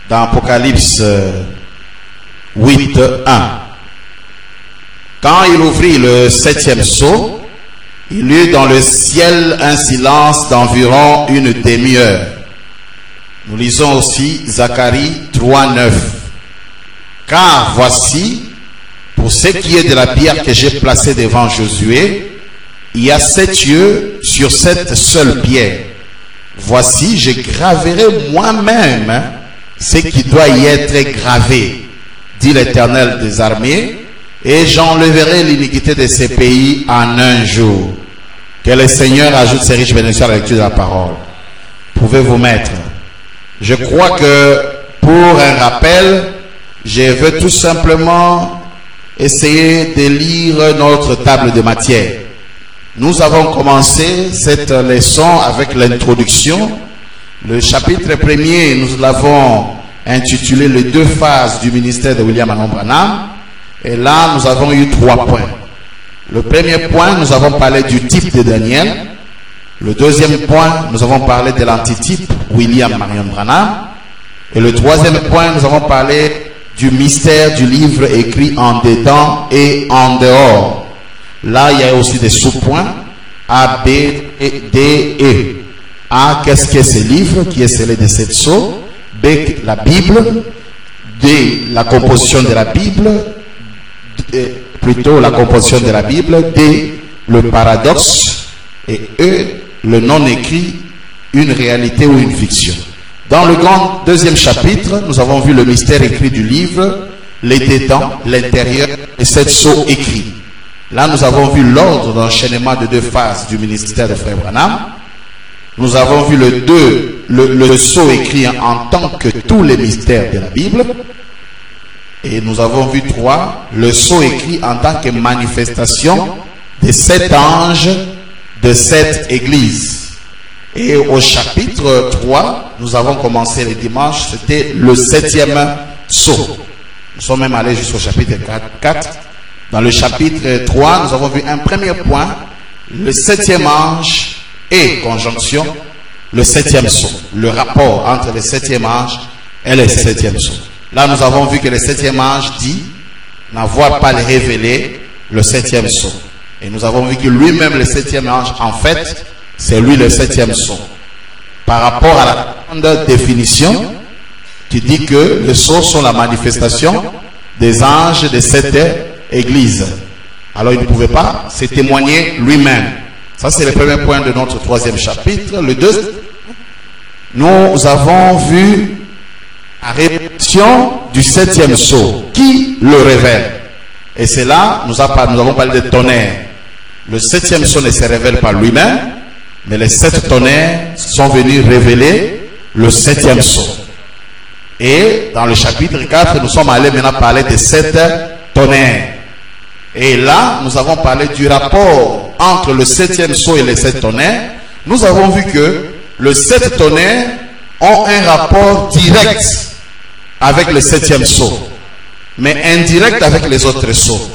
dans Apocalypse 8, 1. Quand il ouvrit le 7e sceau, il eut dans le ciel un silence d'environ une demi-heure. Nous lisons aussi Zacharie 3, 9. Car voici, pour ce qui est de la pierre que j'ai placée devant Josué, il y a 7 yeux sur cette seule pierre. Voici, je graverai moi-même ce qui doit y être gravé, dit l'Éternel des armées, et j'enlèverai l'iniquité de ces pays en un jour. Que le Seigneur ajoute ses riches bénédictions à la lecture de la parole. Pouvez-vous mettre? Je crois que pour un rappel, je veux tout simplement essayer de lire notre table de matière. Nous avons commencé cette leçon avec l'introduction. Le chapitre premier, nous l'avons intitulé les 2 phases du ministère de William Anon Branham. Et là, nous avons eu 3 points. Le premier point, nous avons parlé du type de Daniel. Le deuxième point, nous avons parlé de l'antitype William Marion Branham. Et le troisième point, nous avons parlé du mystère du livre écrit en dedans et en dehors. Là, il y a aussi des sous-points A, B, D, E. A, qu'est-ce que ce livre qui est scellé de 7 sceaux? B, la Bible. D, la composition de la Bible. Plutôt la composition de la Bible. D, le paradoxe. Et E, le non-écrit, une réalité ou une fiction. Dans le grand deuxième chapitre, nous avons vu le mystère écrit du livre, les dedans, l'intérieur et 7 sceaux écrits. Là, nous avons vu l'ordre d'enchaînement de 2 phases du ministère de Frère Branham. Nous avons vu le sceau écrit en tant que tous les mystères de la Bible. Et nous avons vu 3, le sceau écrit en tant que manifestation des 7 anges de cette église. Et au chapitre 3, nous avons commencé le dimanche, c'était le 7e sceau. Nous sommes même allés jusqu'au chapitre 4. Dans le chapitre 3, nous avons vu un premier point, le 7e ange et conjonction, le 7e sceau. Le rapport entre le 7e ange et le 7e sceau. Là, nous avons vu que le 7e ange dit n'avoir pas révélé le 7e sceau. Et nous avons vu que lui-même, le 7e ange, en fait, c'est lui le 7e sceau. Par rapport à la grande définition qui dit que les sceaux sont la manifestation des anges de cette église. Alors il ne pouvait pas se témoigner lui-même. Ça, c'est le premier point de notre 3e chapitre. Le 2, nous avons vu la révélation du 7e sceau. Qui le révèle? Et c'est là, nous avons parlé de tonnerre. Le 7e sceau ne se révèle pas lui-même, mais les 7 tonnerres sont venus révéler le 7e sceau. Et dans le chapitre 4, nous sommes allés maintenant parler des 7 tonnerres. Et là, nous avons parlé du rapport entre le 7e sceau et les 7 tonnerres. Nous avons vu que les 7 tonnerres ont un rapport direct avec le 7e sceau, mais indirect avec les autres sceaux.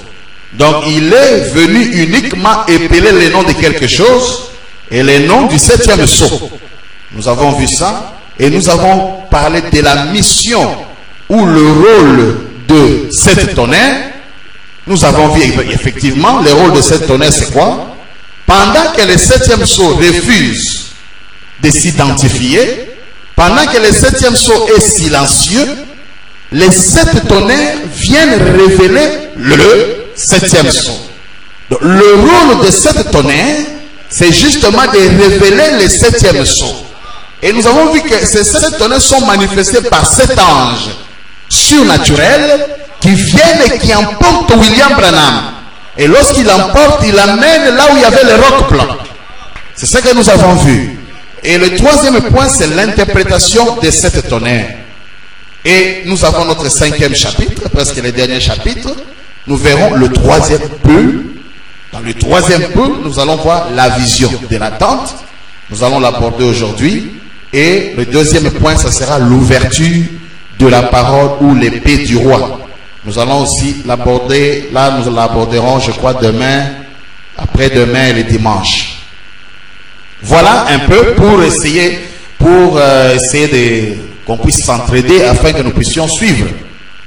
Donc il est venu uniquement épeler le nom de quelque chose et le nom du 7e sceau. Nous avons vu ça et nous avons parlé de la mission ou le rôle de 7 tonnerres. Nous avons vu effectivement le rôle de 7 tonnerres, c'est quoi? Pendant que le 7e sceau refuse de s'identifier, pendant que le 7e sceau est silencieux, les 7 tonnerres viennent révéler le 7e sceau. Donc, le rôle de 7 tonnerres, c'est justement de révéler le 7e sceau. Et nous avons vu que ces 7 tonnerres sont manifestés par 7 anges surnaturels qui viennent et qui emportent William Branham. Et lorsqu'il l'emporte, il l'amène là où il y avait le roc blanc. C'est ça que nous avons vu. Et le 3e point, c'est l'interprétation des 7 tonnerres. Et nous avons notre 5e chapitre, presque le dernier chapitre. Nous verrons le 3e peu. Dans le 3e peu, nous allons voir la vision de la tente. Nous allons l'aborder aujourd'hui. Et le 2e point, ça sera l'ouverture de la parole ou l'épée du roi. Nous allons aussi l'aborder. Là, nous l'aborderons, je crois, demain, après-demain et le dimanche. Voilà un peu pour essayer qu'on puisse s'entraider afin que nous puissions suivre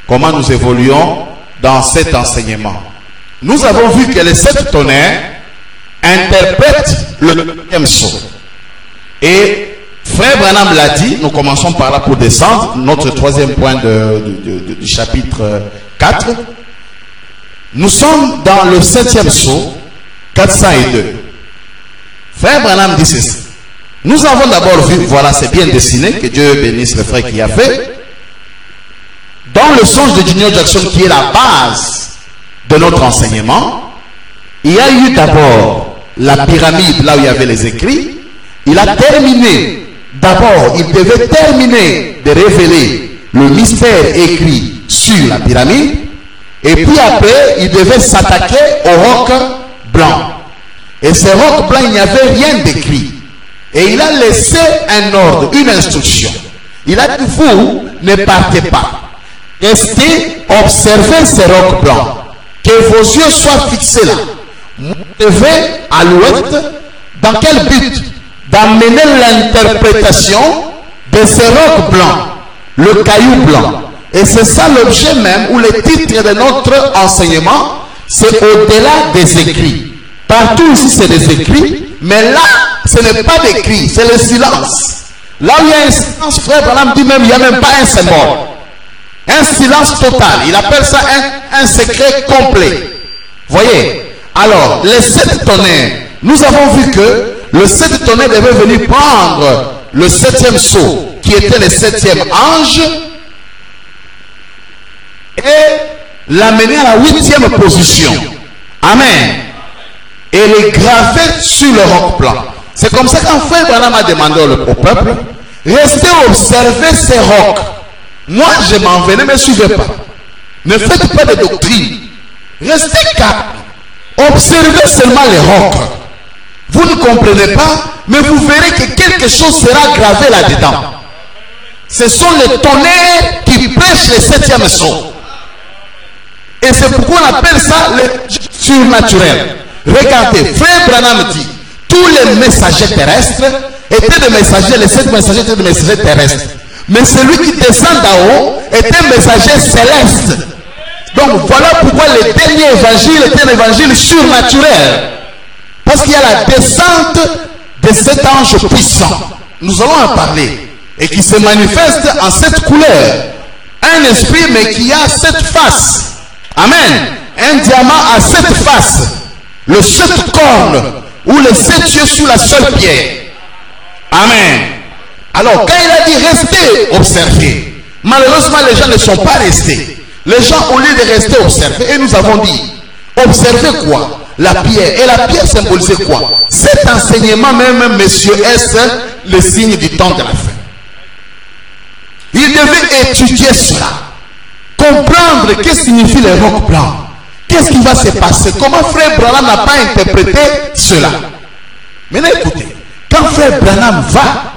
comment nous évoluons dans cet enseignement. Nous avons vu que les 7 tonnerres interprètent le 9e sceau. Et Frère Branham l'a dit, nous commençons par là pour descendre, notre 3e point du chapitre 4. Nous sommes dans le 7e sceau, 402. Frère Branham dit ceci. Nous avons d'abord vu, voilà, c'est bien dessiné, que Dieu bénisse le frère qui a fait. Dans le songe de Junior Jackson, qui est la base de notre enseignement, il y a eu d'abord la pyramide, là où il y avait les écrits. Il a terminé, d'abord, il devait terminer de révéler le mystère écrit sur la pyramide. Et puis après, il devait s'attaquer au roc blanc. Et ce roc blanc, il n'y avait rien d'écrit. Et il a laissé un ordre, une instruction. Il a dit, vous ne partez pas. Restez, observez ces rocs blancs. Que vos yeux soient fixés là. Vous devez à l'ouest, dans quel but? D'amener l'interprétation de ces rocs blancs, le caillou blanc. Et c'est ça l'objet même, ou le titre de notre enseignement, c'est au-delà des écrits. Partout ici c'est des écrits, mais là, ce n'est pas d'écrit, c'est le silence. Là où il y a un silence, frère Branham dit même, il n'y a même pas un symbole. Un silence total. Il appelle ça un secret complet. Voyez. Alors, les 7 tonnerres. Nous avons vu que le 7 tonnerres devait venir prendre le 7e sceau, qui était le 7e ange, et l'amener à la 8e position. Amen. Et les graver sur le roc blanc. C'est comme ça qu'un frère Branham a demandé au peuple, restez observer ces rocs. Moi, je m'en venais, ne me suivez pas. Ne faites pas de doctrine. Restez calme. Observez seulement les rocs. Vous ne comprenez pas, mais vous verrez que quelque chose sera gravé là-dedans. Ce sont les tonnerres qui prêchent le 7e sceau. Et c'est pourquoi on appelle ça le surnaturel. Regardez, frère Branham dit, tous les messagers terrestres étaient des messagers, les 7 messagers étaient des messagers terrestres. Mais celui qui descend d'en haut est un messager céleste. Donc voilà pourquoi le dernier évangile est un évangile surnaturel. Parce qu'il y a la descente de cet ange puissant. Nous allons en parler. Et qui se manifeste en 7 couleurs. Un esprit mais qui a 7 faces. Amen. Un diamant à 7 faces. Le 7 cornes ou les 7 yeux sur la seule pierre. Amen. Alors, quand il a dit restez, observez. Malheureusement, les gens ne sont pas restés. Les gens, au lieu de rester observer, et nous avons dit, observez quoi? La pierre. Et la pierre symbolisait quoi? Cet enseignement même, monsieur, est le signe du temps de la fin. Il devait étudier cela. Comprendre qu'est-ce que signifie les rocs blancs. Qu'est-ce qui va se passer? Comment frère Branham n'a pas interprété cela? Maintenant écoutez, quand frère Branham va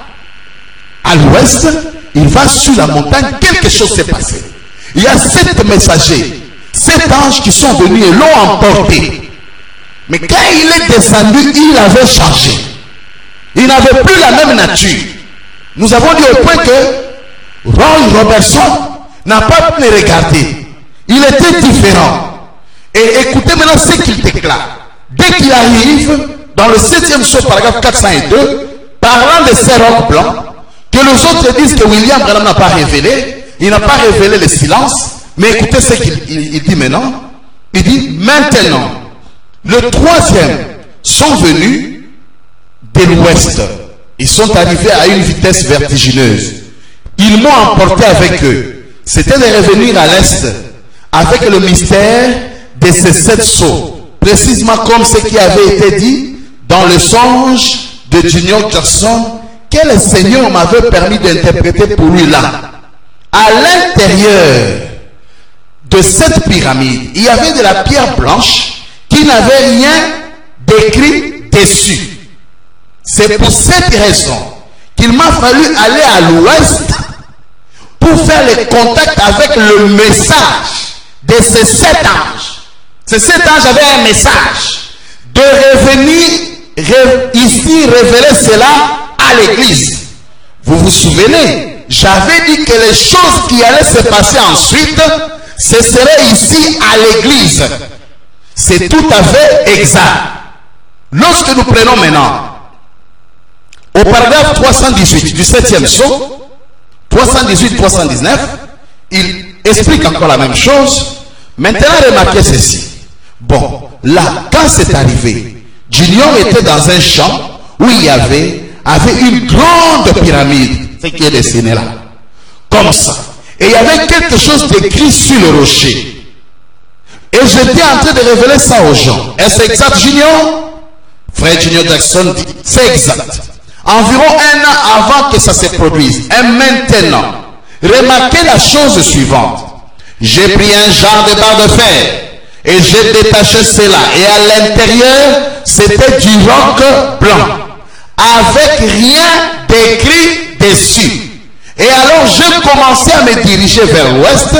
à l'ouest, il va sur la montagne, quelque chose s'est passé. Il y a 7 messagers, 7 anges qui sont venus et l'ont emporté. Mais quand il est descendu, il avait changé. Il n'avait plus la même nature. Nous avons dit au point que Roy Robertson n'a pas pu le regarder. Il était différent. Et écoutez maintenant ce qu'il déclare. Dès qu'il arrive dans le 7e sceau, paragraphe 402, parlant de ces rocs blancs, que les autres disent que William Branham n'a pas révélé, il n'a pas révélé le silence, mais écoutez ce qu'il dit maintenant. Il dit maintenant, le 3e sont venus de l'ouest. Ils sont arrivés à une vitesse vertigineuse. Ils m'ont emporté avec eux. C'était de revenir à l'est avec le mystère de ces 7 sceaux, précisément comme ce qui avait été dit dans le songe de Junior Jackson, que le Seigneur m'avait permis d'interpréter pour lui là. À l'intérieur de cette pyramide, il y avait de la pierre blanche qui n'avait rien d'écrit dessus. C'est pour cette raison qu'il m'a fallu aller à l'ouest pour faire le contact avec le message de ces 7 anges. Ces 7 anges avaient un message de revenir ici révéler cela à l'église. Vous vous souvenez, j'avais dit que les choses qui allaient se passer ensuite, ce serait ici à l'église. C'est tout à fait exact. Lorsque nous prenons maintenant au paragraphe 318 du 7e psaume, 318-319, il explique encore la même chose. Maintenant, remarquez ceci. Bon, là, quand c'est arrivé, Junior était dans un champ où il y avait une grande pyramide, ce qui est dessiné là, comme ça. Et il y avait quelque chose d'écrit sur le rocher. Et j'étais en train de révéler ça aux gens. Est-ce exact, Junior? Frère Junior Jackson dit, c'est exact. Environ 1 an avant que ça se produise, et maintenant, remarquez la chose suivante. J'ai pris un genre de barre de fer et j'ai détaché cela. Et à l'intérieur, c'était du roc blanc, avec rien d'écrit dessus. Et alors, j'ai commencé à me diriger vers l'ouest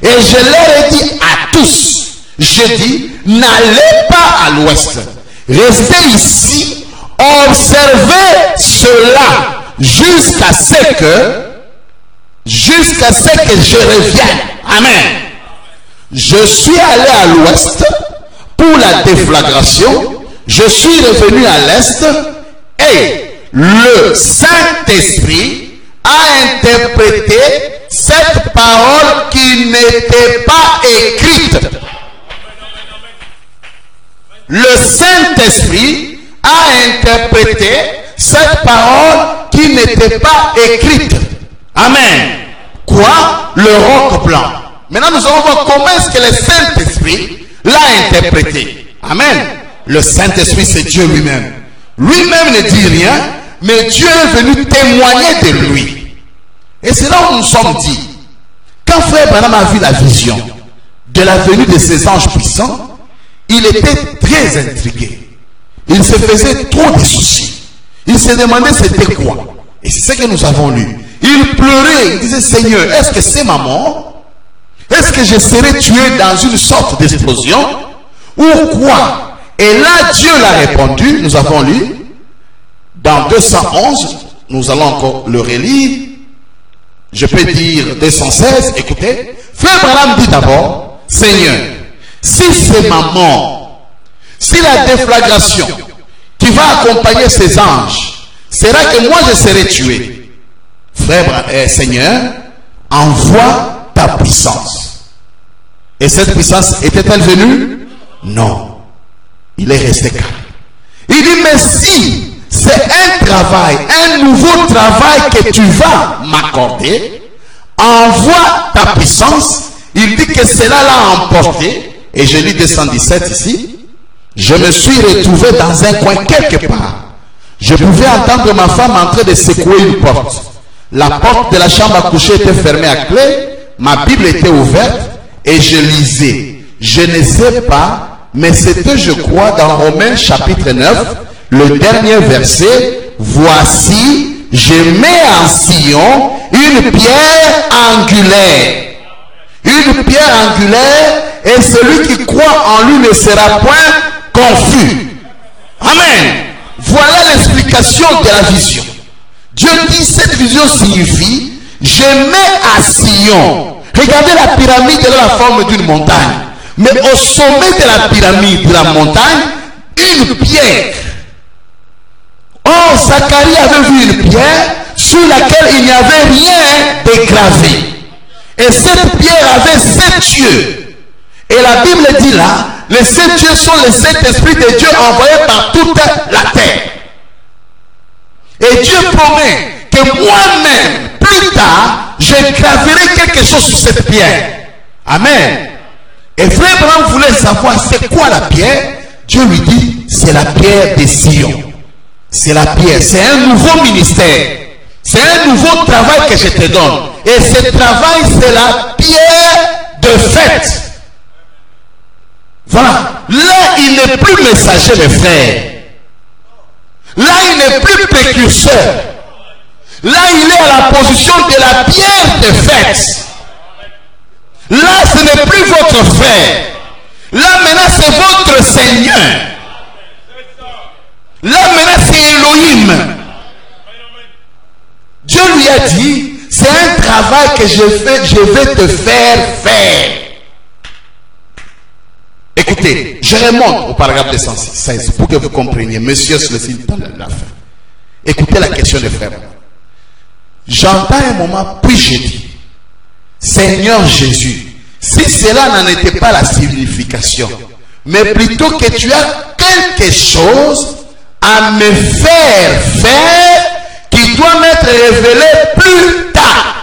et je leur ai dit à tous, j'ai dit, n'allez pas à l'ouest. Restez ici, observez cela jusqu'à ce que je revienne. Amen. Je suis allé à l'ouest pour la déflagration. Je suis revenu à l'est et le Saint-Esprit a interprété cette parole qui n'était pas écrite. Le Saint-Esprit a interprété cette parole qui n'était pas écrite. Amen. Quoi? Le roc blanc. Maintenant, nous allons voir comment est-ce que le Saint-Esprit l'a interprété. Amen. Le Saint-Esprit, c'est Dieu lui-même. Lui-même ne dit rien, mais Dieu est venu témoigner de lui. Et c'est là où nous sommes dit. Quand frère Branham a vu la vision de la venue de ces anges puissants, il était très intrigué. Il se faisait trop de soucis. Il se demandait c'était quoi. Et c'est ce que nous avons lu. Il pleurait, il disait, Seigneur, est-ce que c'est ma mort? Est-ce que je serai tué dans une sorte d'explosion? Ou quoi? Et là, Dieu l'a répondu, nous avons lu, dans 211, nous allons encore le relire, je peux dire 216, écoutez, frère Branham dit d'abord, Seigneur, si c'est ma mort, si la déflagration qui va accompagner ces anges, sera que moi je serai tué. Frère, Seigneur, envoie ta puissance. Et cette puissance était-elle venue? Non. Il est resté calme. Il dit, mais si c'est un travail, un nouveau travail que tu vas m'accorder, envoie ta puissance. Il dit que cela l'a emporté. Et je lis 217 ici. Je me suis retrouvé dans un coin quelque part. Je pouvais entendre ma femme en train de secouer une porte. La porte de la chambre à coucher était fermée à clé. Ma Bible était ouverte et je lisais. Je ne sais pas, mais c'était, je crois, dans Romains chapitre 9, le dernier verset. Voici, je mets en Sion une pierre angulaire. Une pierre angulaire, et celui qui croit en lui ne sera point confus. Amen. Voilà l'explication de la vision. Dieu dit, cette vision signifie, je mets à Sion. Regardez la pyramide, elle a la forme d'une montagne. Mais au sommet de la pyramide, de la montagne, une pierre. Or, Zacharie avait vu une pierre sur laquelle il n'y avait rien de gravé. Et cette pierre avait 7 yeux. Et la Bible dit là, les 7 yeux sont les 7 esprits de Dieu envoyés par toute la terre. Et Dieu promet que moi-même, plus tard, je graverai quelque chose sur cette pierre. Amen. Et frère Branham voulait savoir c'est quoi la pierre. Dieu lui dit, c'est la pierre de Sion. C'est la pierre, c'est un nouveau ministère. C'est un nouveau travail que je te donne. Et ce travail, c'est la pierre de fête. Voilà. Là, il n'est plus messager, mes frères. Là, il n'est plus précurseur. Là, il est à la position de la pierre de fête. Là, ce n'est plus votre frère. Là, maintenant, c'est votre Seigneur. Là, maintenant, c'est Elohim. Dieu lui a dit, c'est travail que je fais, je vais te faire faire. Écoutez, je remonte au paragraphe 216 pour que vous compreniez. Monsieur Cécile, la fin. Écoutez la question des frères. J'entends un moment, puis je dis, Seigneur Jésus, si cela n'en était pas la signification, mais plutôt que tu as quelque chose à me faire faire qui doit m'être révélé plus tard.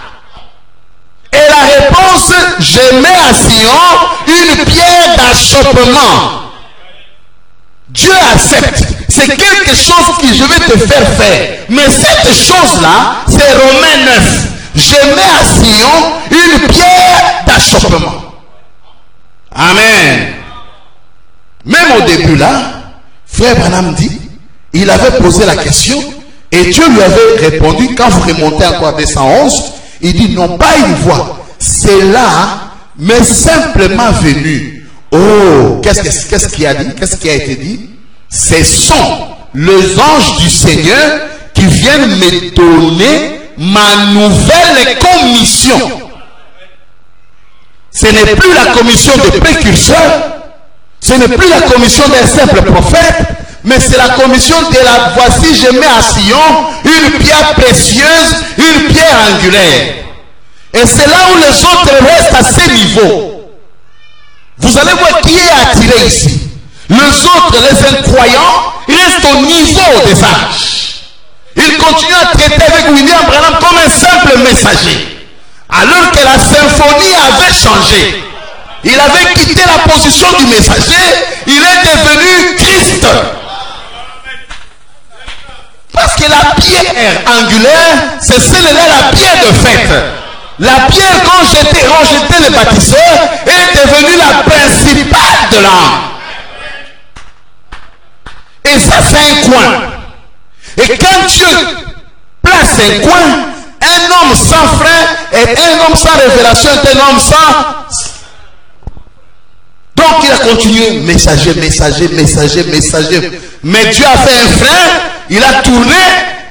Et la réponse, je mets à Sion une pierre d'achoppement. Dieu accepte. C'est quelque chose que je vais te faire faire. Mais cette chose-là, c'est Romains 9. Je mets à Sion une pierre d'achoppement. Amen. Même au début là, frère Branham dit, il avait posé la question et Dieu lui avait répondu. Quand vous remontez encore à 211, il dit non pas une voix, c'est là, mais simplement venu. Oh, qu'est-ce qu'il a dit? Qu'est-ce qui a été dit? Ce sont les anges du Seigneur qui viennent me donner ma nouvelle commission. Ce n'est plus la commission de précurseur, ce n'est plus la commission d'un simple prophète, mais c'est la commission de la voici je mets à Sion une pierre précieuse, une pierre angulaire. Et c'est là où les autres restent à ce niveau. Vous allez voir qui est attiré ici. Les autres, les incroyants, restent au niveau des âges. Ils continuent à traiter avec William Branham comme un simple messager. Alors que la symphonie avait changé. Il avait quitté la position du messager. Il est devenu Christ. Parce que la pierre angulaire, c'est celle-là, la pierre de fête. La pierre, quand j'étais le bâtisseur, est devenue la principale de l'âme. Et ça, c'est un coin. Et quand Dieu place un coin, un homme sans frein et un homme sans révélation est un homme sans... Donc il a continué, messager, messager, messager, messager. Mais Dieu a fait un frein, il a tourné,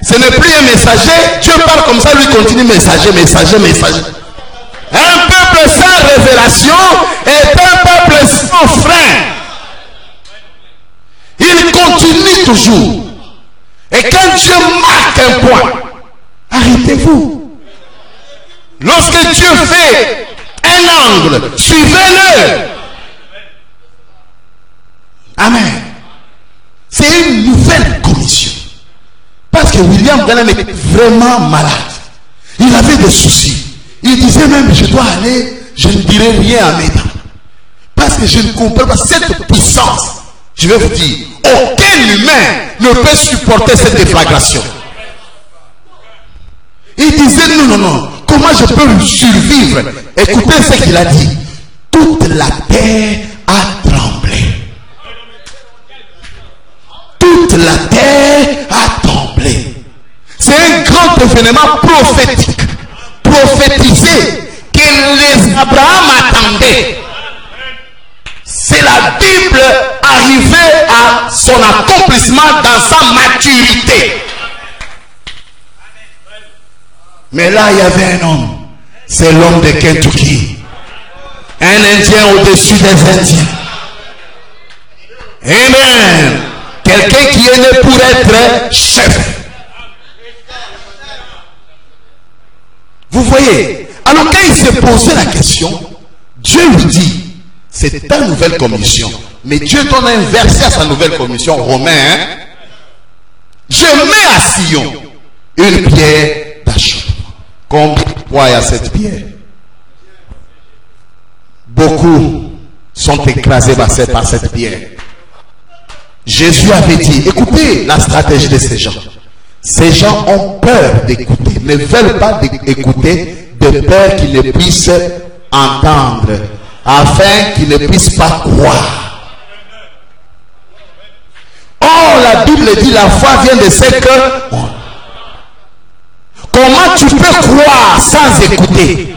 ce n'est plus un messager. Dieu parle comme ça, lui continue, messager, messager, messager. Un peuple sans révélation est un peuple sans frein. Il continue toujours. Et quand Dieu marque un point, arrêtez-vous. Lorsque Dieu fait un angle, suivez-le. Amen. C'est une nouvelle commission. Parce que William Branham était vraiment malade. Il avait des soucis. Il disait même, je dois aller, je ne dirai rien à mes dents. Parce que je ne comprends pas cette puissance. Je vais vous dire, aucun humain ne peut supporter cette déflagration. Il disait, non, non, non, comment je peux survivre? Écoutez ce qu'il a dit. Toute la terre a tremblé. Toute la terre a tremblé. C'est un grand événement prophétique. Prophétisé que les Abraham attendaient. C'est la Bible arrivée à son accomplissement dans sa maturité. Mais là, il y avait un homme. C'est l'homme de Kentucky. Un Indien au-dessus des Indiens. Amen. Quelqu'un qui est né pour être chef. Vous voyez, alors quand il s'est posé la question, Dieu lui dit, c'est ta nouvelle commission. Mais Dieu donne un verset à sa nouvelle commission, Romains. Hein? Je mets à Sion une pierre d'achoppement. Combien de poids il y a cette pierre? Beaucoup sont écrasés par cette pierre. Jésus avait dit, écoutez la stratégie de ces gens. Ces gens ont peur d'écouter, ne veulent pas écouter de peur qu'ils ne puissent entendre, afin qu'ils ne puissent pas croire. Oh, la Bible dit la foi vient de ce que... Comment tu peux croire sans écouter?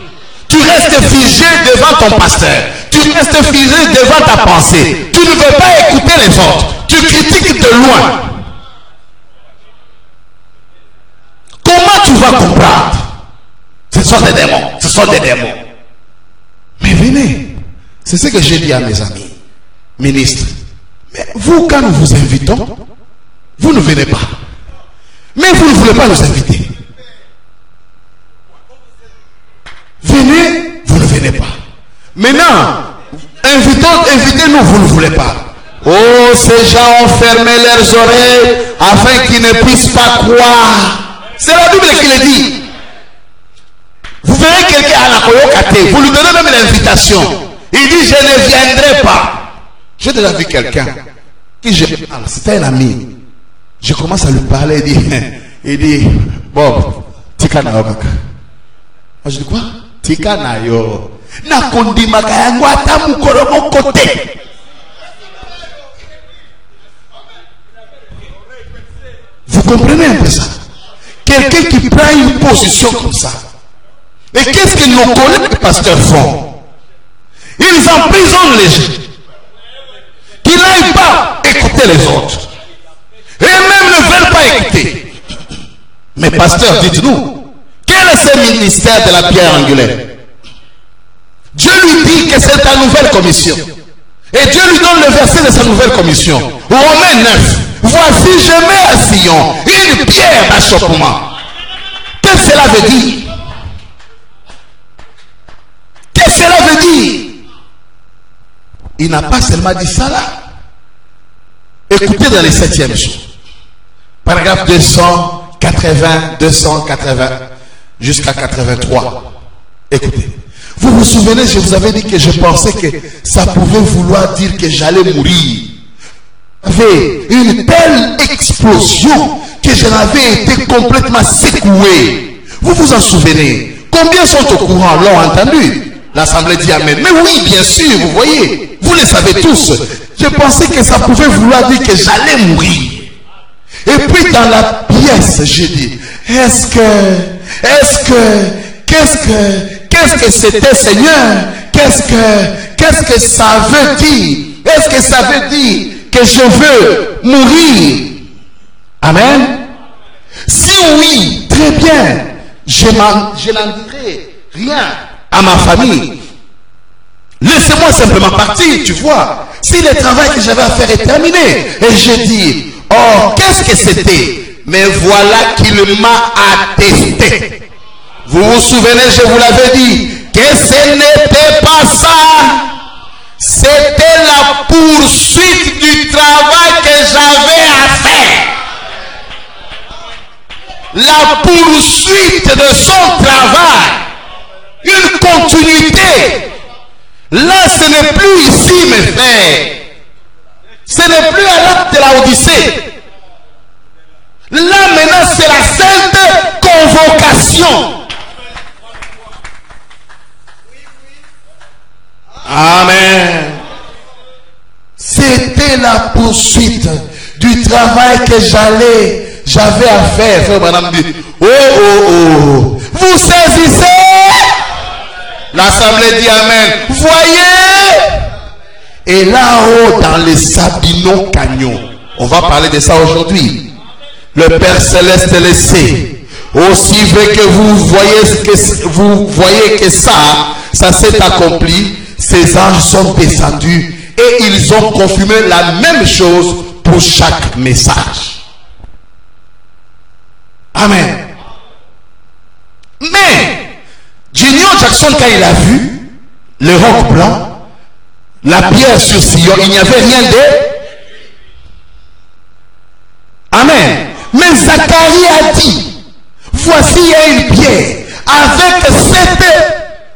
Tu restes figé devant ton pasteur. Tu restes figé devant ta pensée. Tu ne veux pas écouter les autres. Tu critiques de loin. Comment tu vas comprendre? Ce sont des démons. Ce sont des démons. Mais venez. C'est ce que j'ai dit à mes amis, ministres. Mais vous, quand nous vous invitons, vous ne venez pas. Mais vous ne voulez pas nous inviter. Venez, vous ne venez pas. Maintenant, invitez-nous, vous ne voulez pas. Oh, ces gens ont fermé leurs oreilles afin qu'ils ne puissent pas croire. C'est la Bible qui le dit. Vous verrez quelqu'un à la Koyokate, vous lui donnez même l'invitation. Il dit, je ne viendrai pas. J'ai déjà vu quelqu'un qui je parle, c'était un ami. Je commence à lui parler, il dit, Bob, tika na yo kaka. Moi je dis quoi? Tika na yo. Na kondima kayangu ata mukoro mokote. Vous comprenez un peu ça? Quelqu'un qui prend une position comme ça. Et qu'est-ce que nos collègues pasteurs font? Ils emprisonnent les gens. Qu'ils n'aillent pas écouter les autres. Et même ne veulent pas écouter. Mais pasteur, dites-nous, quel est ce ministère de la pierre angulaire? Dieu lui dit que c'est ta nouvelle commission. Et Dieu lui donne le verset de sa nouvelle commission. Romains 9. Voici, je mets à Sion une pierre d'achoppement. Qu'est-ce que cela veut dire? Qu'est-ce que cela veut dire? Il n'a pas seulement dit ça là. Écoutez dans les 7e jours. Paragraphe 280, 280 jusqu'à 83. Écoutez. Vous vous souvenez, je vous avais dit que je pensais que ça pouvait vouloir dire que j'allais mourir. J'avais une telle explosion que je n'avais été complètement secoué. Vous vous en souvenez? Combien sont au courant, l'ont entendu? L'assemblée dit Amen. Mais oui, bien sûr, vous voyez. Vous le savez tous. Je pensais que ça pouvait vouloir dire que j'allais mourir. Et puis dans la pièce, j'ai dit, qu'est-ce que c'était, Seigneur? Qu'est-ce que ça veut dire? Est-ce que ça veut dire que je veux mourir? Amen. Si oui, très bien. Je n'en dirai rien à ma famille. Laissez-moi simplement partir, tu vois. Si le travail que j'avais à faire est terminé. Et je dis, oh, qu'est-ce que c'était? Mais voilà qu'il m'a attesté. Vous vous souvenez, je vous l'avais dit, que ce n'était pas ça. C'était la poursuite du travail que j'avais à faire. La poursuite de son travail. Une continuité. Là, ce n'est plus ici, mes frères. Ce n'est plus à l'acte de la Odyssée. Là, maintenant, c'est la sainte convocation. Amen. C'était la poursuite du travail que j'avais à faire. Frère Branham dit, oh. Vous saisissez? L'assemblée dit Amen. Voyez? Et là-haut, dans les Sabino Canyon, on va parler de ça aujourd'hui. Le Père Céleste le sait. Aussi vrai que vous voyez que ça s'est accompli. Ces anges sont descendus et ils ont confirmé la même chose pour chaque message. Amen. Mais Junior Jackson, quand il a vu le roc blanc, la pierre sur Sion, il n'y avait rien de... Amen. Mais Zacharie a dit, voici il y a une pierre avec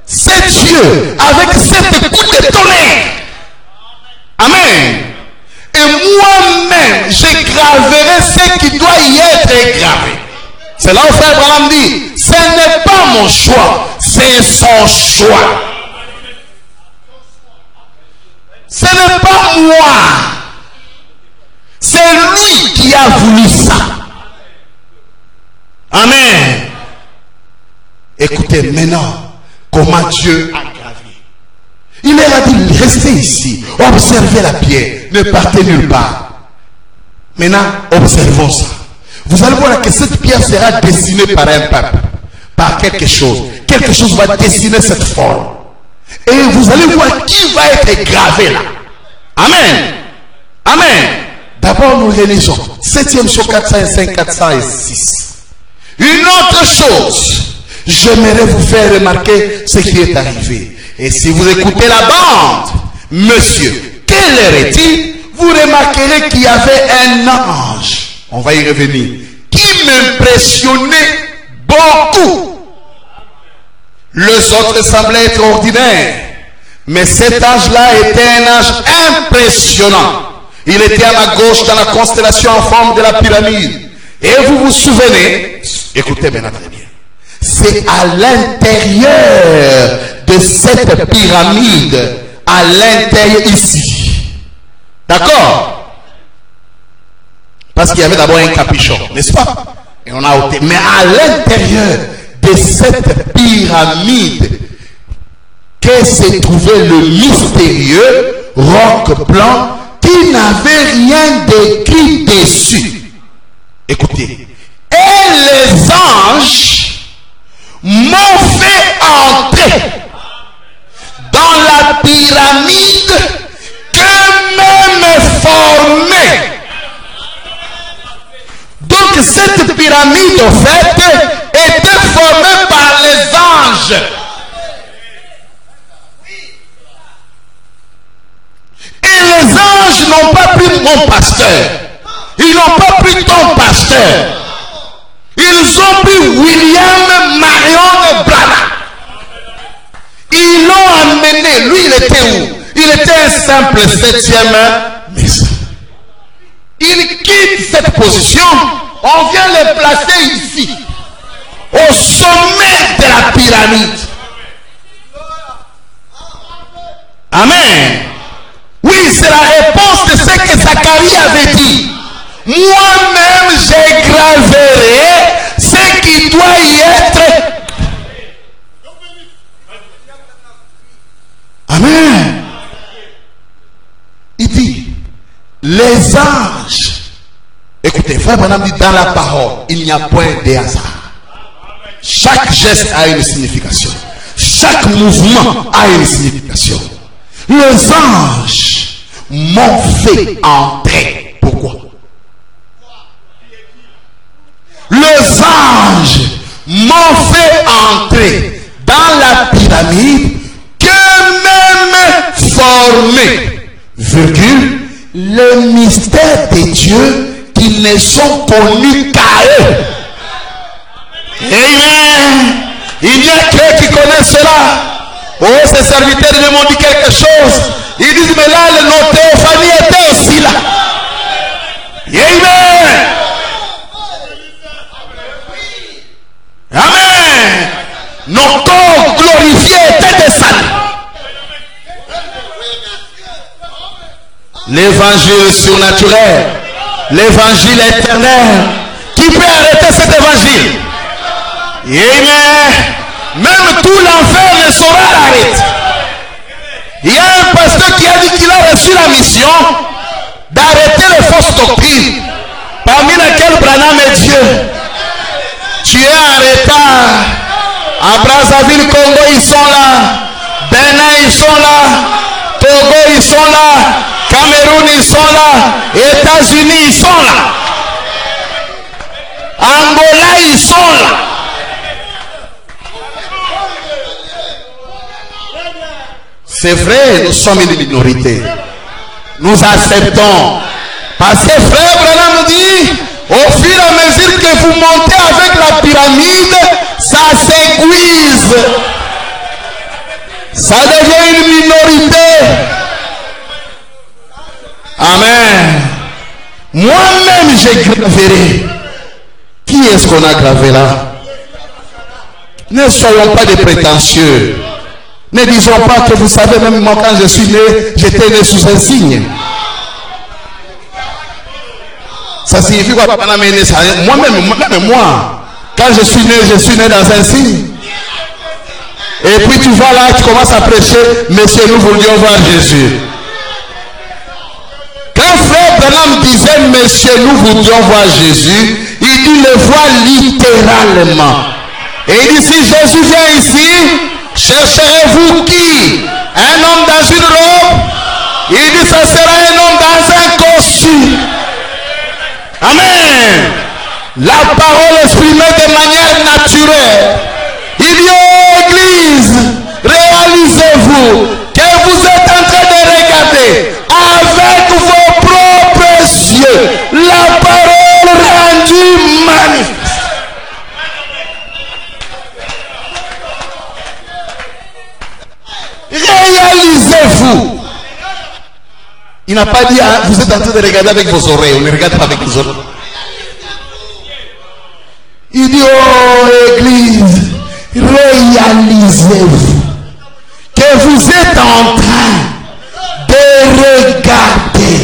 sept yeux, avec 7 coups de tonnerre. Amen. Et moi-même, je graverai ce qui doit y être gravé. C'est là où frère Branham dit, ce n'est pas mon choix, c'est son choix. Ce n'est pas moi. C'est lui qui a voulu ça. Amen. Écoutez maintenant comment Dieu a gravé. Il leur a dit, restez ici, observez la pierre, ne partez nulle part. Maintenant, observons ça. Vous allez voir que cette pierre sera dessinée par un peuple, par quelque chose. Que quelque chose va dessiner cette forme. Et vous allez voir qui va être gravé là. Amen. Amen. D'abord, nous réalisons 7e sur 405, 406. Une autre chose, j'aimerais vous faire remarquer ce qui est arrivé. Et si vous écoutez la bande, monsieur, quelle heure est-il? Vous remarquerez qu'il y avait un ange, on va y revenir, qui m'impressionnait beaucoup. Les autres semblaient être ordinaires, mais cet ange-là était un ange impressionnant. Il était à ma gauche dans la constellation en forme de la pyramide. Et vous vous souvenez, écoutez maintenant très bien, c'est à l'intérieur de cette pyramide, à l'intérieur ici. D'accord? Parce qu'il y avait d'abord un capuchon, n'est-ce pas? Et on a ôté. Mais à l'intérieur de cette pyramide, que s'est trouvé le mystérieux roc blanc qui n'avait rien d'écrit dessus. Écoutez. Et les anges m'ont fait entrer dans la pyramide qu'eux-mêmes formaient. Donc cette pyramide, en fait, était formée par les anges. Et les anges n'ont pas pris mon pasteur. Ils n'ont pas pris ton pasteur. Ils ont pris William Marion Branham. Ils l'ont amené. Lui, il était où? Il était un simple 7e messager. Il quitte cette position. On vient le placer ici, au sommet de la pyramide. Amen. Oui, c'est la réponse de ce que Zacharie avait dit. Moi-même, je graverai ce qui doit y être. Amen. Il dit, les anges. Écoutez, frère Branham dit dans la parole, il n'y a point de hasard. Chaque geste a une signification. Chaque mouvement a une signification. Les anges m'ont fait entrer. Pourquoi? Les anges m'ont fait entrer dans la pyramide qu'eux-mêmes formaient, virgule, le mystère de Dieu qui ne sont connus qu'à eux. Amen. Il n'y a qu'eux qui connaissent cela. Oh, ces serviteurs m'ont dit quelque chose. Ils disent, mais là, nos théophanies étaient aussi là. Amen. Amen. Nos corps glorifiés étaient descendus. L'évangile surnaturel, l'évangile éternel. Qui peut arrêter cet évangile? Amen. Même tout l'enfer ne saura l'arrêter. Il y a un pasteur qui a dit qu'il a reçu la mission d'arrêter les fausses doctrines, parmi lesquelles Branham est Dieu. Tu es en retard. À Brazzaville, Congo, ils sont là. Bénin, ils sont là. Togo, ils sont là. Cameroun, ils sont là. États-Unis, ils sont là. Angola, ils sont là. C'est vrai, nous sommes une minorité. Nous acceptons. Parce que frère Branham nous dit, au fur et à mesure que vous montez avec la pyramide, ça s'aiguise. Ça devient une minorité. Amen. Moi-même, j'ai gravé. Qui est-ce qu'on a gravé là? Ne soyons pas des prétentieux. Ne disons pas que vous savez, même moi quand je suis né, j'étais né sous un signe. Ça signifie quoi? Moi-même, moi, quand je suis né dans un signe. Et puis tu vas là, tu commences à prêcher, Monsieur, nous voulions voir Jésus. Quand frère Branham disait, Monsieur, nous voulions voir Jésus, il dit le voir littéralement. Et il dit, si Jésus vient ici, chercherez-vous qui? Un homme dans une robe? Il dit, ça sera un homme dans un costume. Amen. La parole exprimée de manière naturelle. Il dit, oh Église, réalisez-vous que vous êtes en train de regarder avec vos propres yeux la parole rendue manifeste. Réalisez-vous. Il n'a pas dit, hein, vous êtes en train de regarder avec vos oreilles. On ne regarde pas avec les oreilles. Il dit, oh Église, réalisez-vous que vous êtes en train de regarder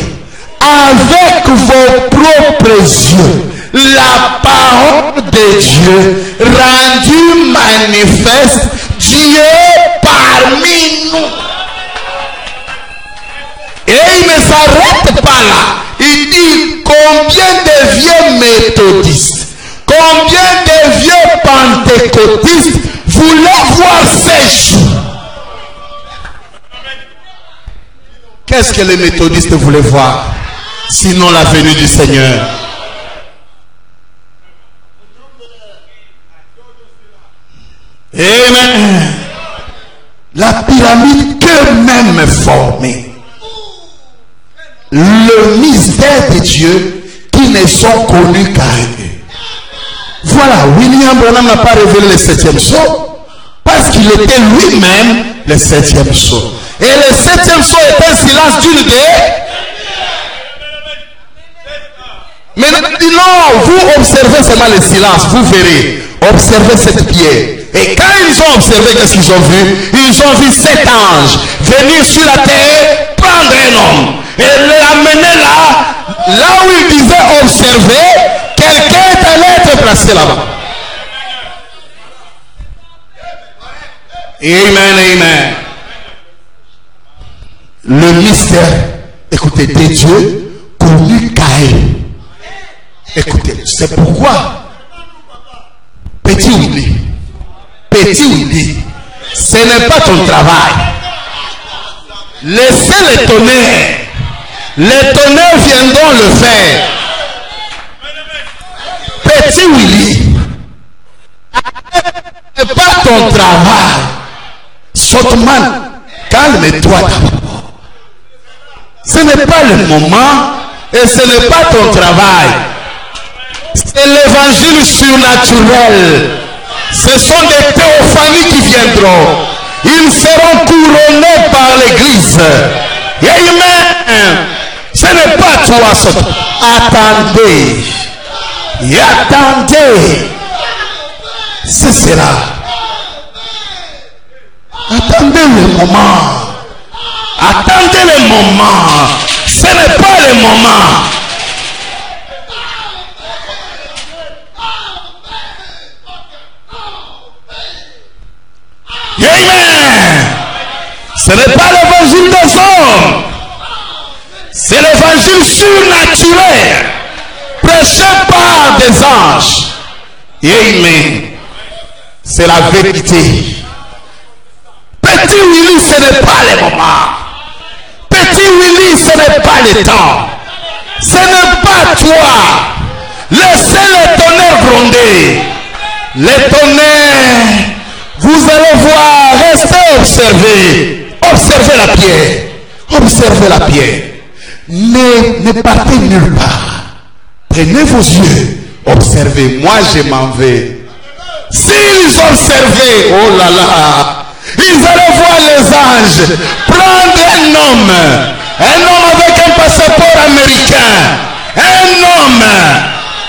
avec vos propres yeux la parole de Dieu rendue manifeste, Dieu parmi nous. Et il ne s'arrête pas là. Il dit, combien de vieux méthodistes, combien de vieux pentecôtistes voulaient voir ces jours? Qu'est-ce que les méthodistes voulaient voir? Sinon la venue du Seigneur. Amen. La pyramide qu'eux-mêmes formaient. Le mystère de Dieu qui ne sont connus qu'à eux. Voilà, William Branham n'a pas révélé le 7e sceau parce qu'il était lui-même le 7e sceau. Et le 7e sceau est un silence d'une des. Mais non, vous observez seulement le silence, vous verrez. Observez cette pierre. Et quand ils ont observé, qu'est-ce qu'ils ont vu? Ils ont vu 7 anges venir sur la terre, prendre un homme et l'amener là où ils disaient observer, quelqu'un est allé être placé là-bas. Amen, amen. Le mystère, écoutez, de Dieu connu qu'à eux. Écoutez, c'est pourquoi Petit Willy, ce n'est pas ton travail. Laissez les tonnerres. Les tonnerres viendront le faire. Petit Willy, ce n'est pas ton travail. Sotman, calme-toi d'abord. Ce n'est pas le moment et ce n'est pas ton travail. C'est l'évangile surnaturel. Ce sont des théophanies qui viendront. Ils seront couronnés par l'église. Amen. Ce n'est pas toi, Sotman. Attendez. Et attendez. Ce sera. Attendez le moment. Attendez le moment. Ce n'est pas le moment. Amen. Ce n'est pas l'évangile des hommes. C'est l'évangile surnaturel. Prêché par des anges. Amen. C'est la vérité. Petit Willy, ce n'est pas le moment. Petit Willy, ce n'est pas le temps. Ce n'est pas toi. Laissez les tonnerres gronder. Les tonnerres, vous allez voir, restez observer. Observez la pierre. Observez la pierre. Ne partez nulle part. Prenez vos yeux. Observez. Moi, je m'en vais. S'ils observaient, oh là là, ils allaient voir les anges prendre un homme avec un passeport américain, un homme,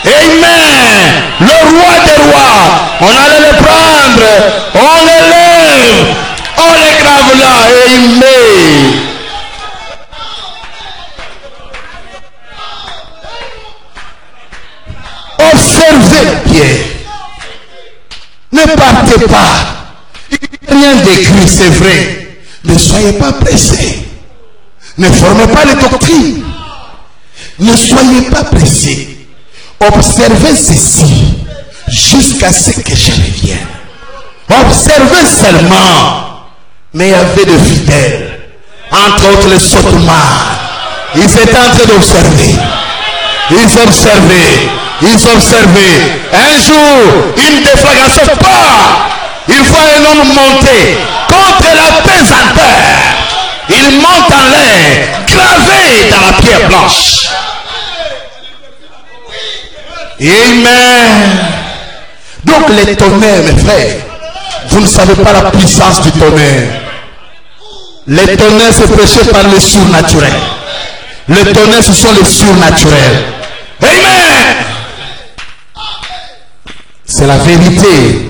amen, le roi des rois. On allait le prendre, on l'élève, on le grave là, amen. Observez Pierre. Ne partez pas. Rien d'écrit, c'est vrai. Ne soyez pas pressés. Ne formez pas les doctrines. Ne soyez pas pressés. Observez ceci jusqu'à ce que je revienne. Observez seulement. Mais il y avait de fidèles. Entre autres les Sotomars. Ils étaient en train d'observer. Ils observaient. Un jour, une déflagration part. Il voit un homme monter contre la pesanteur. Il monte en l'air, gravé dans la pierre blanche. Amen. Donc les tonnerres, mes frères, vous ne savez pas la puissance du tonnerre. Les tonnerres, c'est prêché par les surnaturels. Les tonnerres, ce sont les surnaturels. Amen. C'est la vérité.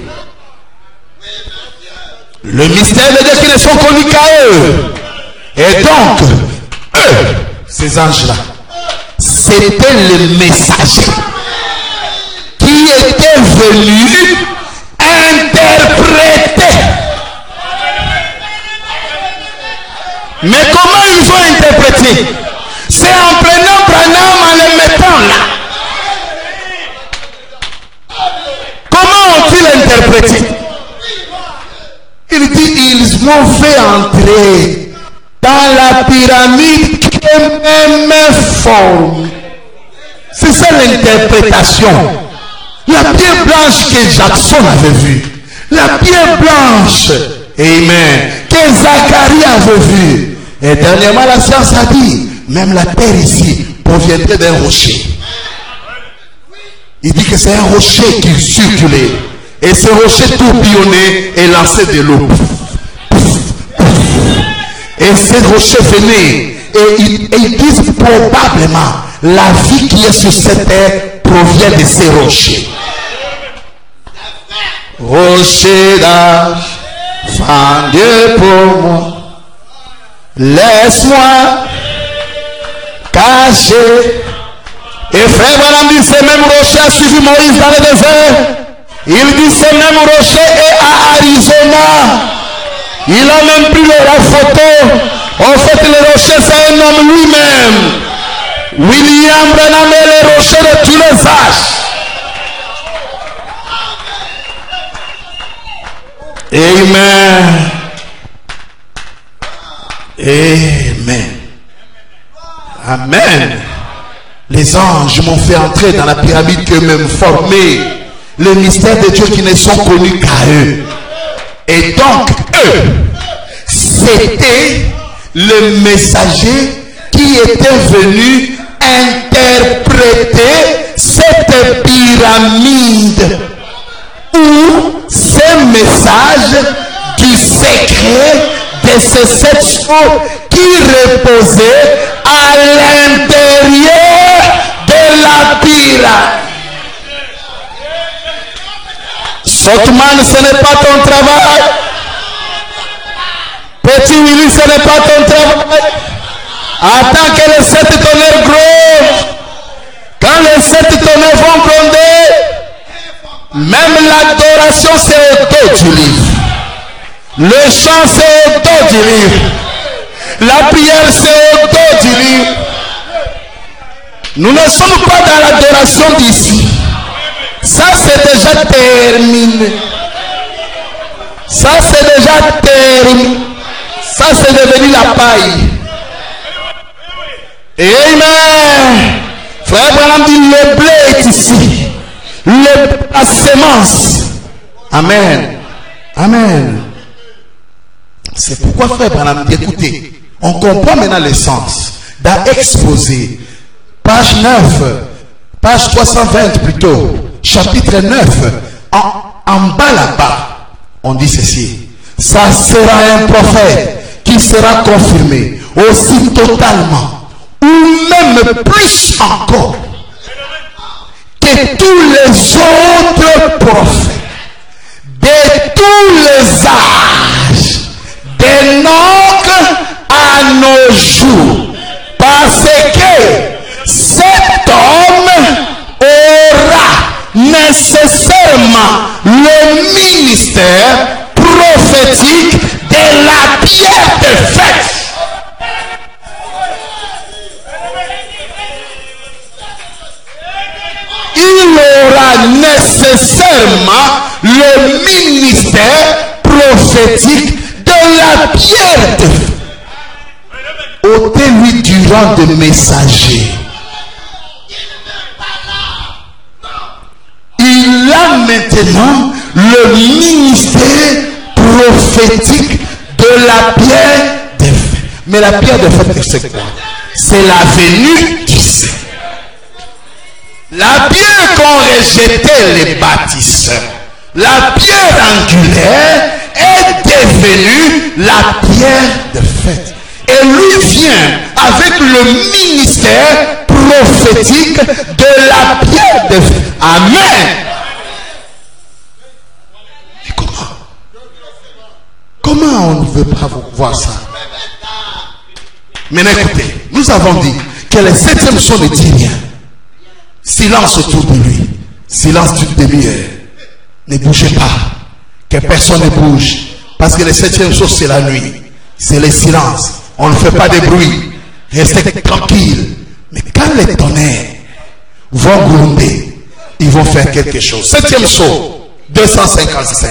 Le mystère de Dieu qui ne sont connus qu'à eux. Et donc, eux, ces anges-là, c'était les messagers qui étaient venus interpréter. Mais comment ils ont interprété? C'est en prenant Branham, en les mettant là. Comment ont-ils interprété? Il dit, ils m'ont fait entrer dans la pyramide qui est même forme. C'est ça l'interprétation. La pierre blanche que Jackson avait vue. La pierre blanche, amen, que Zacharie avait vue. Et dernièrement, la science a dit, même la terre ici proviendrait d'un rocher. Il dit que c'est un rocher qui circulait. Et ce rocher tourbillonnait et lançait de l'eau. Et ces rochers venaient. Et ils disent probablement, la vie qui est sur cette terre provient de ces rochers. Rocher d'âge, fin Dieu pour moi. Laisse-moi cacher. Et frère Branham dit, ce même rocher a suivi Moïse dans le désert. Il dit, ce même rocher est à Arizona. Il a même pris la photo. En fait, le rocher, c'est un homme lui-même. William Branham est le rocher de tous les âges. Amen. Amen. Amen. Les anges m'ont fait entrer dans la pyramide qu'eux-mêmes formaient. Les mystères de Dieu qui ne sont connus qu'à eux. Et donc, eux, c'était le messager qui était venu interpréter cette pyramide ou ces messages du secret de ces 7 choses qui reposaient à l'intérieur de la pyramide. Sotman, ce n'est pas ton travail. Petit Willy, ce n'est pas ton travail. Attends que les 7 tonnerres grondent. Quand les 7 tonnerres vont gronder, même l'adoration c'est au dos du livre. Le chant c'est au dos du livre. La prière c'est au dos du livre. Nous ne sommes pas dans l'adoration d'ici. Ça c'est déjà terminé. Ça c'est déjà terminé. Ça c'est devenu la paille. Amen. Frère Branham dit, le blé est ici. La semence. Amen. Amen. C'est pourquoi frère Branham dit, écoutez, on comprend maintenant le sens. Dans Exposé, page 9, page 320 plutôt, chapitre 9, en bas là-bas, on dit ceci. Ça sera un prophète qui sera confirmé aussi totalement, ou même plus encore, que tous les autres prophètes, de tous les âges, d'Enoch à nos jours, parce que cet homme aura nécessairement le ministère prophétique de la pierre de fête. Il aura nécessairement le ministère prophétique de la pierre de feu. Ôtez-lui du rang de messager. Il a maintenant le ministère prophétique de la pierre de feu. Mais la pierre de feu, c'est quoi? C'est la venue du Seigneur. La pierre qu'ont rejeté les bâtisseurs, la pierre angulaire est devenue la pierre de fête. Et lui vient avec le ministère prophétique de la pierre de fête. Amen. Et comment on ne veut pas voir ça? Mais écoutez, nous avons dit que le septième son ne dit rien. Silence autour de lui. Silence d'une demi-heure. Ne bougez pas. Que personne ne bouge. Parce que le septième son, c'est la nuit. C'est le silence. On ne fait pas de bruit. Restez tranquille. Mais quand les tonnerres vont gronder, ils vont faire quelque chose. Septième son, 255.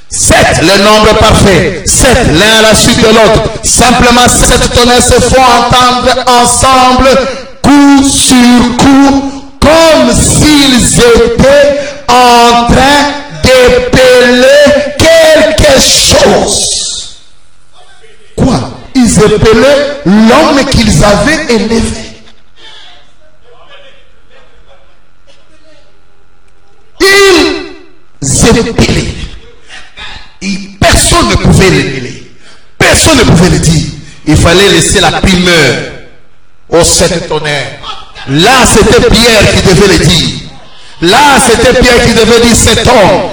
7, le nombre parfait. 7, l'un à la suite de l'autre. Simplement, 7 tonnerres se font entendre ensemble, coup sur coup, comme s'ils étaient en train d'épeler quelque chose. Quoi? Ils épelaient l'homme qu'ils avaient élevé. Ils épelaient. Et personne ne pouvait l'épeler. Personne ne pouvait le dire. Il fallait laisser la primeur aux 7 tonnerres. Là, c'était Pierre qui devait le dire. Là, c'était Pierre qui devait dire cet homme.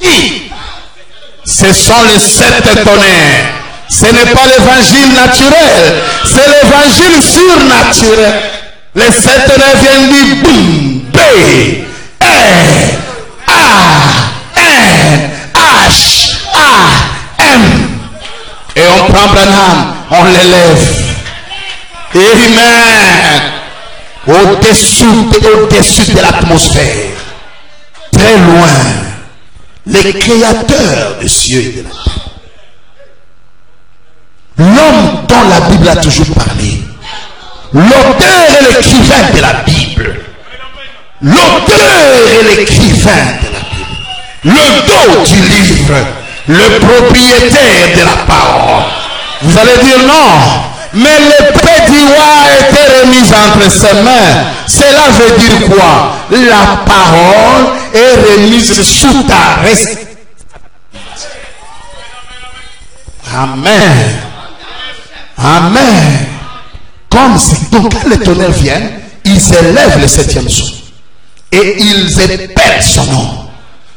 Si, ce sont les 7 tonnerres. Ce n'est pas l'évangile naturel. C'est l'évangile surnaturel. Les 7 tonnerres viennent dire boum, B, R, A, N, H, A, M. Et on prend Branham, on l'élève. Amen. Au-dessus de l'atmosphère, très loin, les créateurs des cieux et de la terre. L'homme dont la Bible a toujours parlé, l'auteur et l'écrivain de la Bible, l'auteur et l'écrivain de la Bible, le dos du livre, le propriétaire de la parole. Vous allez dire non. Mais l'épée du roi a été remise entre ses mains. Cela veut dire quoi? La parole est remise sous ta responsabilité. Amen. Amen. Comme si, donc quand les tonnerres viennent, ils élèvent le 7e son. Et ils épellent son nom.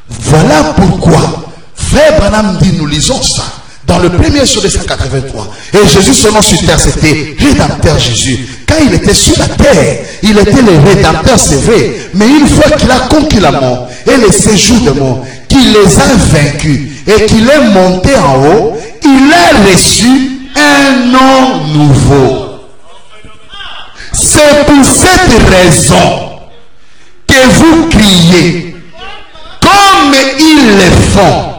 Voilà pourquoi, frère Branham dit, nous lisons ça. Dans le premier sur 183. Et Jésus, son nom sur terre, c'était Rédempteur Jésus. Quand il était sur la terre, il était le Rédempteur, c'est vrai. Mais une fois qu'il a conquis la mort et les séjours de mort, qu'il les a vaincus et qu'il est monté en haut, il a reçu un nom nouveau. C'est pour cette raison que vous criez comme ils le font.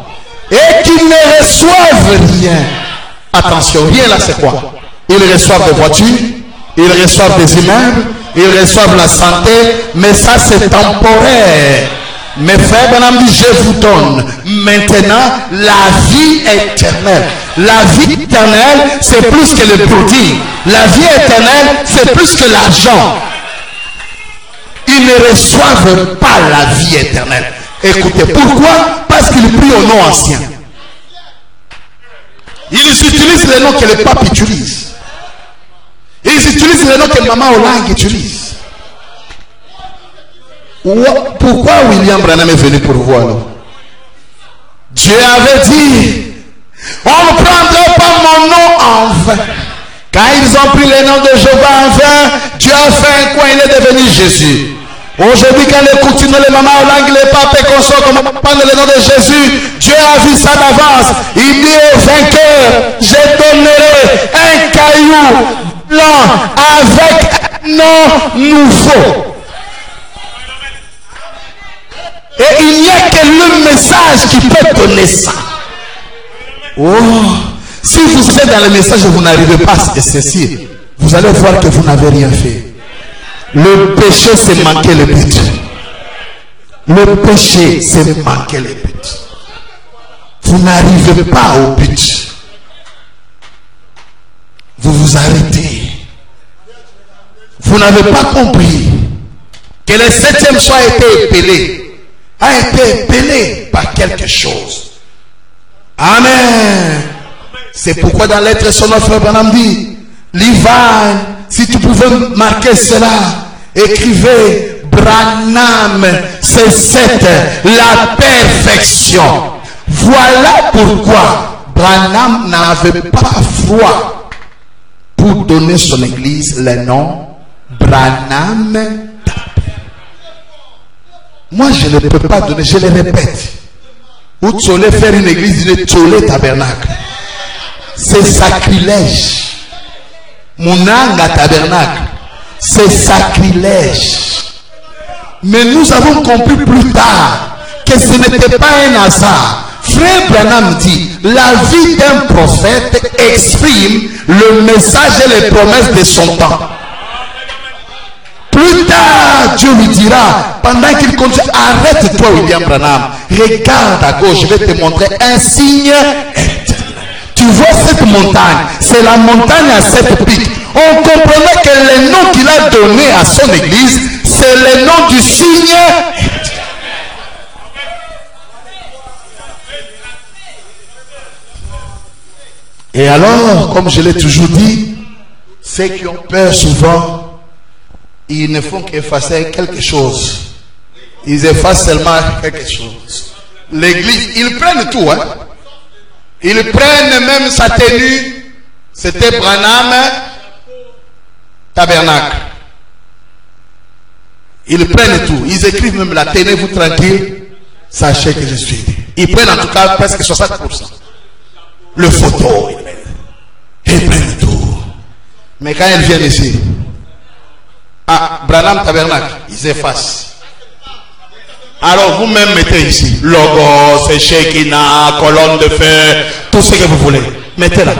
Et qu'ils ne reçoivent rien. Attention, rien là c'est quoi? Ils reçoivent des voitures, ils reçoivent des immeubles, ils reçoivent la santé, mais ça c'est temporaire. Mais frère Branham dit, je vous donne maintenant la vie éternelle. La vie éternelle, c'est plus que le produit. La vie éternelle, c'est plus que l'argent. Ils ne reçoivent pas la vie éternelle. Écoutez, pourquoi? Parce qu'ils prient au nom ancien. Ils utilisent les noms que le pape utilise. Ils utilisent les noms que maman Hollande utilise. Pourquoi William Branham est venu pour vous alors? Dieu avait dit, on ne prendra pas mon nom en vain. Quand ils ont pris le nom de Jéhovah en vain, Dieu a fait un coin, il est devenu Jésus. Aujourd'hui, quand les coutumes, les mamans Hollande, les papes et consorts, comme on parle le nom de Jésus, Dieu a vu ça d'avance. Il dit au vainqueur, je donnerai un caillou blanc avec un nom nouveau. Et il n'y a que le message qui peut donner ça. Oh, si vous êtes dans le message et vous n'arrivez pas à saisir, vous allez voir que vous n'avez rien fait. Le péché, c'est manquer le but. Le péché, c'est manquer le but. Vous n'arrivez pas au but. Vous vous arrêtez. Vous n'avez pas compris que le 7e soir a été épelé par quelque chose. Amen. C'est pourquoi dans l'être son frère Branham dit, Livan, si tu pouvais marquer cela, écrivez Branham, c'est cette la perfection. Voilà pourquoi Branham n'avait pas froid pour donner son église le nom Branham. Moi je ne peux pas donner, je le répète. Ou tu allais faire une église de Tcholé Tabernacle. C'est sacrilège. Mounanga Tabernacle. C'est sacrilège. Mais nous avons compris plus tard que ce n'était pas un hasard. Frère Branham dit, la vie d'un prophète exprime le message et les promesses de son temps. Plus tard, Dieu lui dira, pendant qu'il continue, arrête-toi William Branham, regarde à gauche, je vais te montrer un signe éternel. Tu vois cette montagne, c'est la montagne à 7 pics. On comprenait que le nom qu'il a donné à son église, c'est le nom du signe éternel. Et alors, comme je l'ai toujours dit, ceux qui ont peur souvent, ils ne font qu'effacer quelque chose. Ils effacent seulement quelque chose. L'église, ils prennent tout. Hein? Ils prennent même sa tenue. C'était Branham Tabernacle. Ils prennent tout. Ils écrivent même la tenez-vous tranquille. Sachez que je suis. Ils prennent en tout cas presque 60%. Le photo. Ils prennent tout. Mais quand ils viennent ici, ah, Branham Tabernacle, ils effacent. Alors vous-même mettez ici logo, Shekinah, colonne de feu, tout ce que vous voulez. Mettez là.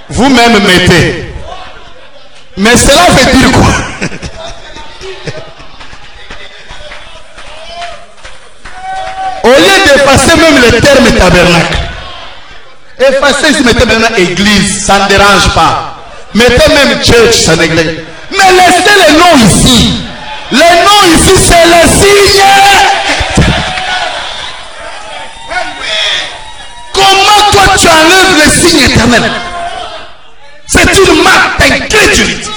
Vous-même mettez. Mais cela veut dire quoi? Au lieu d'effacer même le terme tabernacle, effacez ici, mettez maintenant église, ça ne dérange pas. Mettez même church, ça n'église. Mais laissez le nom ici. Le nom ici, c'est le signe. Comment toi tu enlèves le signe éternel? C'est une marque d'incrédulité.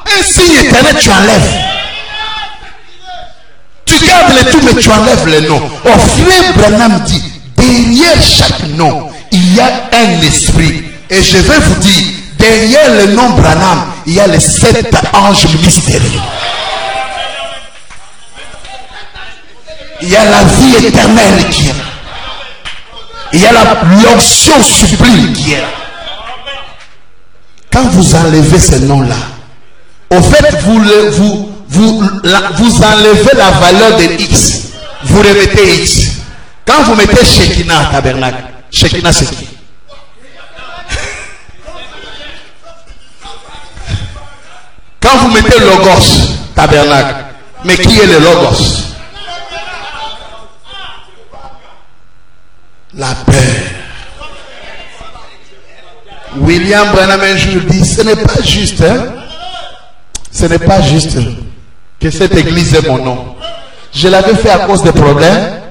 Un signe éternel, tu enlèves. Tu gardes le tout, mais tu enlèves le nom. Au frère Branham dit, derrière chaque nom, il y a un esprit. Et je vais vous dire, derrière le nom Branham, il y a les 7 anges mystérieux. Il y a la vie éternelle qui est là. Il y a l'onction sublime qui est là. Quand vous enlevez ce nom-là, au fait, vous enlevez la valeur de X. Vous remettez X. Quand vous mettez Shekinah Tabernacle, Shekinah c'est qui? Quand vous mettez Logos Tabernacle, mais qui est le Logos? La paix. William Branham un jour dit, ce n'est pas juste, hein? Ce n'est pas juste que cette église est mon nom. Je l'avais fait à cause des problèmes.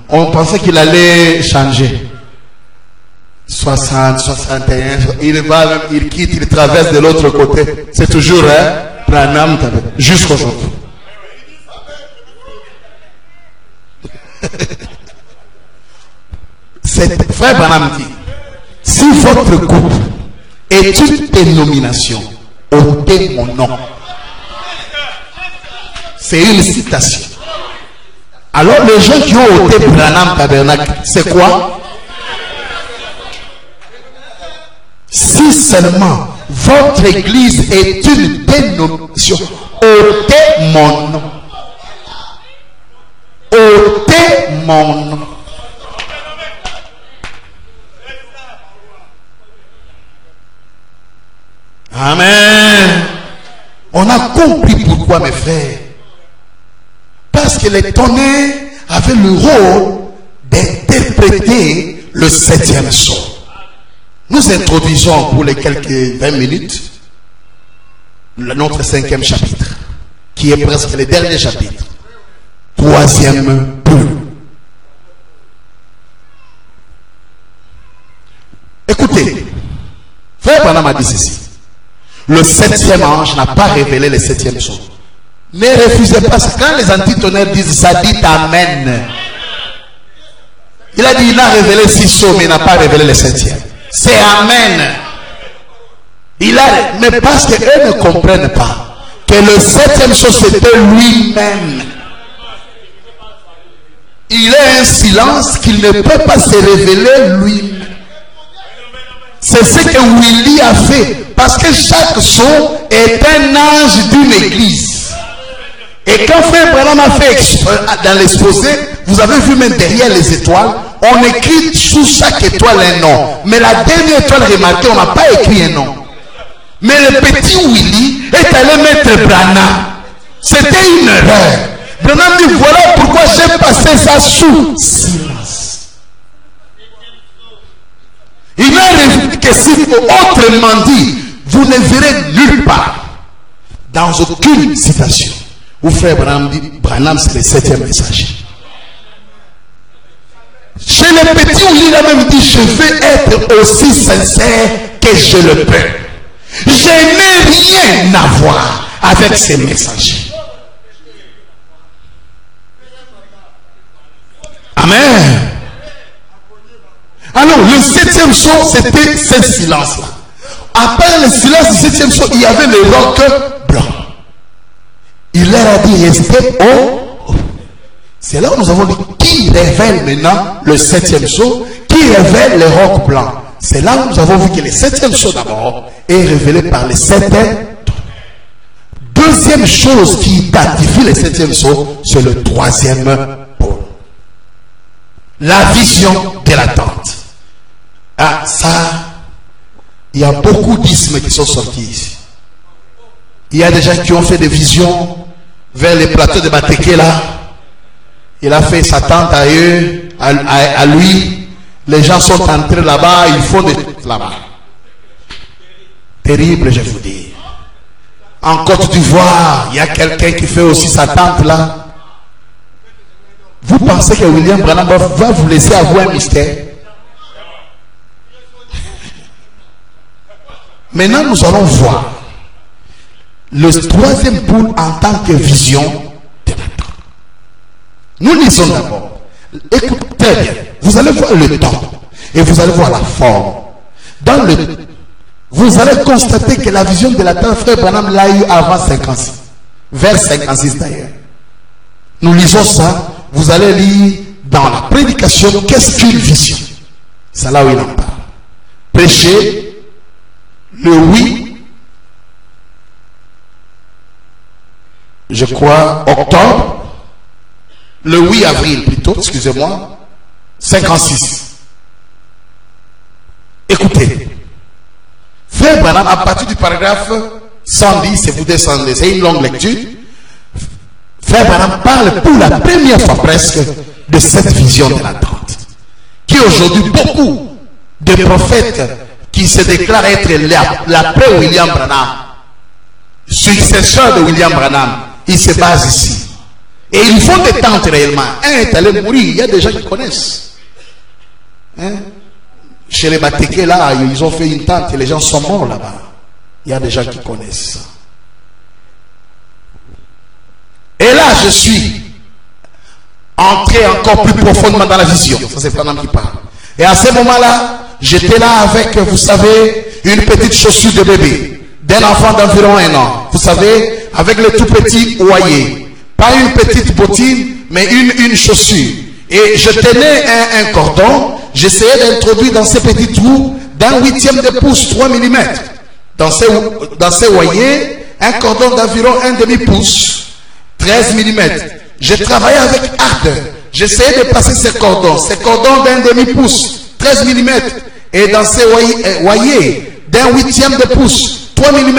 On pensait qu'il allait changer. 60, 61, il quitte, il traverse de l'autre côté. C'est toujours, hein, Branham, jusqu'aujourd'hui. Frère Branham dit, si votre groupe est une dénomination, ôtez mon nom. C'est une citation. Alors les gens qui ont ôté Branham Tabernacle, c'est quoi? Si Si seulement votre église est une dénomination, ôtez mon nom. Ôtez mon nom. Amen. On a compris pourquoi, mes frères. Parce que les tonnerres avaient le rôle d'interpréter le 7e psaume. Nous introduisons pour les quelques 20 minutes notre 5e chapitre, qui est presque le dernier chapitre. 3e poule. Écoutez, Frère Branham a dit ceci. Le 7e ange n'a pas révélé le 7e psaume. Ne refusez pas ça. Quand les antitonnerres disent ça, dites Amen. Il a dit il a révélé 6 psaumes, mais il n'a pas révélé le 7e. C'est Amen. Mais parce qu'eux ne comprennent pas que le 7e psaume c'était lui-même. Il est un silence qu'il ne peut pas se révéler lui-même. C'est ce que Willy a fait. Parce que chaque son est un ange d'une église. Et quand Frère Branham a fait dans l'exposé, vous avez vu même derrière les étoiles, on écrit sous chaque étoile un nom. Mais la dernière étoile, remarquez, on n'a pas écrit un nom. Mais le petit Willy est allé mettre Branham. C'était une erreur. Branham dit, voilà pourquoi j'ai passé ça sous silence. Il a révélé que si autrement dit, vous ne verrez nulle part, dans aucune citation, où Frère Branham dit, Branham c'est le 7e messager. Chez les petits, il a même dit, je vais être aussi sincère que je le peux. Je n'ai rien à voir avec ces messagers. Amen. Alors, le 7e psaume, c'était ce silence-là. Après le silence du 7e psaume, il y avait le roc blanc. Il leur a dit, restez haut. C'est là où nous avons dit, qui révèle maintenant le 7e psaume, qui révèle le roc blanc. C'est là où nous avons vu que le 7e psaume d'abord est révélé par les 7 tonnerres. Deuxième chose qui identifie le 7e psaume, c'est le 3e pôle. La vision de la tente. Ah, ça, il y a beaucoup d'ismes qui sont sortis ici. Il y a des gens qui ont fait des visions vers les plateaux de Batéké là. Il a fait sa tente à eux, à lui. Les gens sont entrés là-bas, ils font des trucs là-bas. Terrible, je vous dis. En Côte d'Ivoire, il y a quelqu'un qui fait aussi sa tente là. Vous pensez que William Branham va vous laisser avoir un mystère? Maintenant, nous allons voir le 3e pôle en tant que vision de la tente. Nous lisons d'abord. Écoutez bien. Vous allez voir le temps et vous allez voir la forme. Vous allez constater que la vision de la tente, Frère Branham l'a eu avant 56. Vers 56 d'ailleurs. Nous lisons ça. Vous allez lire dans la prédication qu'est-ce qu'une vision. C'est là où il en parle. Prêcher le 8, je crois, octobre, le 8 avril plutôt, excusez-moi, 56. Écoutez, Frère Branham, à partir du paragraphe 110, si vous descendez, c'est une longue lecture, Frère Branham parle pour la première fois presque de cette vision de l'attente. Qui aujourd'hui, beaucoup de prophètes qui se déclarent être l'après William Branham, successeur de William Branham, ils se basent ici. Et ils font des tentes réellement. Un est allé mourir, il y a des gens qui connaissent. Hein? Chez les Batéké là, ils ont fait une tente et les gens sont morts là-bas. Il y a des gens qui connaissent ça. Et là, je suis entré encore plus profondément dans la vision. Ça, c'est Branham qui parle. Et à ce moment-là, j'étais là avec, vous savez, une petite chaussure de bébé, d'un enfant d'environ 1 an. Vous savez, avec le tout petit oyer. Pas une petite bottine, mais une chaussure. Et je tenais un cordon, j'essayais d'introduire dans ces petits trous d'un 1/8 de pouce, 3 mm. Dans ces wayers, un cordon d'environ 1/2 pouce, 13 mm. J'ai travaillé avec ardeur. J'essayais de passer ces cordons d'un 1/2 pouce, 13 mm. Et dans ces wayers d'un 1/8 de pouce, 3 mm.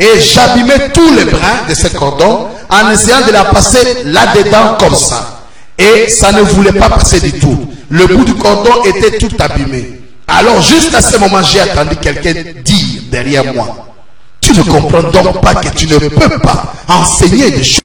Et j'abîmais tous les brins de ces cordons en essayant de la passer là-dedans comme ça. Et ça ne voulait pas passer du tout. Le bout du cordon était tout abîmé. Alors juste à ce moment, j'ai entendu quelqu'un dire derrière moi: tu ne comprends donc pas que tu ne peux pas enseigner des choses